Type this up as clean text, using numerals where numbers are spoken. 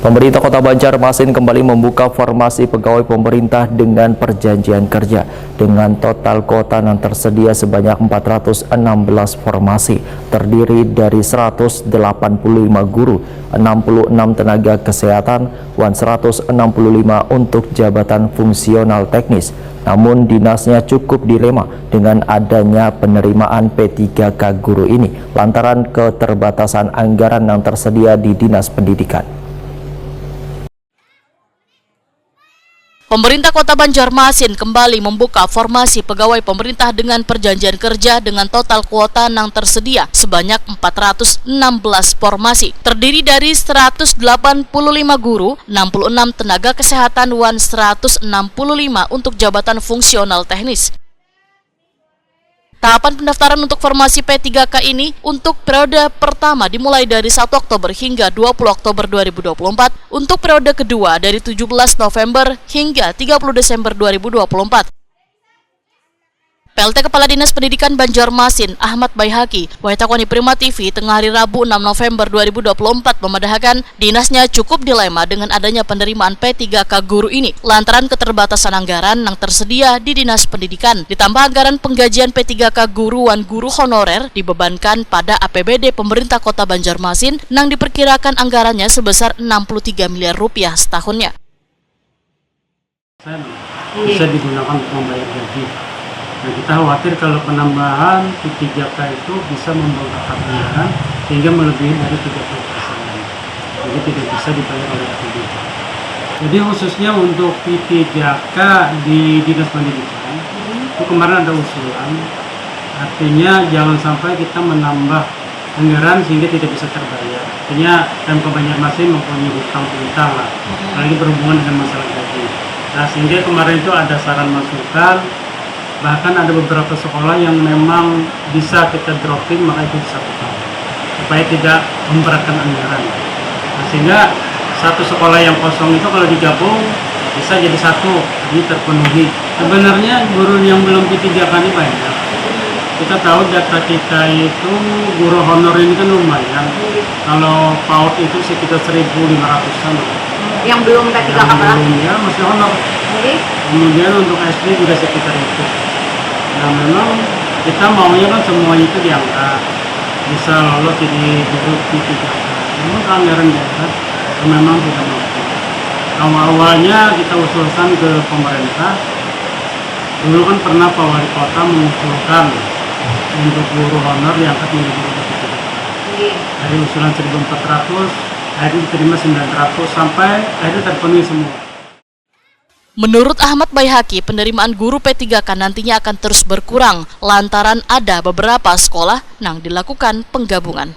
Pemerintah Kota Banjarmasin kembali membuka formasi pegawai pemerintah dengan perjanjian kerja. Dengan total kuota yang tersedia sebanyak 416 formasi, terdiri dari 185 guru, 66 tenaga kesehatan, dan 165 untuk jabatan fungsional teknis. Namun dinasnya cukup dilema dengan adanya penerimaan P3K guru ini lantaran keterbatasan anggaran yang tersedia di Dinas Pendidikan. Pemerintah Kota Banjarmasin kembali membuka formasi pegawai pemerintah dengan perjanjian kerja dengan total kuota yang tersedia sebanyak 416 formasi, terdiri dari 185 guru, 66 tenaga kesehatan, dan 165 untuk jabatan fungsional teknis. Tahapan pendaftaran untuk formasi P3K ini untuk periode pertama dimulai dari 1 Oktober hingga 20 Oktober 2024, untuk periode kedua dari 17 November hingga 30 Desember 2024. PLT Kepala Dinas Pendidikan Banjarmasin, Ahmad Baihaqi, Wahyatakwani Prima TV, tengah hari Rabu 6 November 2024 memedahkan dinasnya cukup dilema dengan adanya penerimaan P3K guru ini lantaran keterbatasan anggaran yang tersedia di Dinas Pendidikan. Ditambah anggaran penggajian P3K guru dan guru honorer dibebankan pada APBD pemerintah Kota Banjarmasin yang diperkirakan anggarannya sebesar 63 miliar rupiah setahunnya. Bisa digunakan untuk membayar gaji. Nah, kita khawatir kalau penambahan P3K itu bisa membengkak anggaran sehingga melebihi dari 30%. Jadi tidak bisa dibayar oleh APBD. Jadi khususnya untuk P3K di Dinas Pendidikan, itu kemarin ada usulan, artinya jangan sampai kita menambah anggaran sehingga tidak bisa terbayar. Artinya Pemkab Banjarmasin mempunyai hutang piutang lah, apalagi berhubungan dengan masalah gaji. Nah, sehingga kemarin itu ada saran masukan. Bahkan ada beberapa sekolah yang memang bisa kita dropping, maka itu disatukan supaya tidak memberatkan anggaran. Nah, sehingga satu sekolah yang kosong itu kalau digabung bisa jadi satu, ini terpenuhi. Sebenarnya guru yang belum P3K ini banyak. Kita tahu data kita itu guru honor ini kan lumayan. Kalau PAUD itu sekitar 1.500-an. Yang belum P3K apa? Ya, masih honor. Kemudian untuk SD juga sekitar itu. Nah, memang kita maunya kan semua itu diangkat, bisa lolos jadi guru P3K. Memang anggaran daerah memang tidak mampu. Awalnya kita usulkan ke pemerintah. Dulu kan pernah Pak Wali Kota mengusulkan untuk guru honor diangkat menjadi guru P3K. Dari usulan 1.400, akhirnya diterima 900 sampai akhirnya terpenuhi semua. Menurut Ahmad Baihaqi, penerimaan guru P3K nantinya akan terus berkurang lantaran ada beberapa sekolah yang dilakukan penggabungan.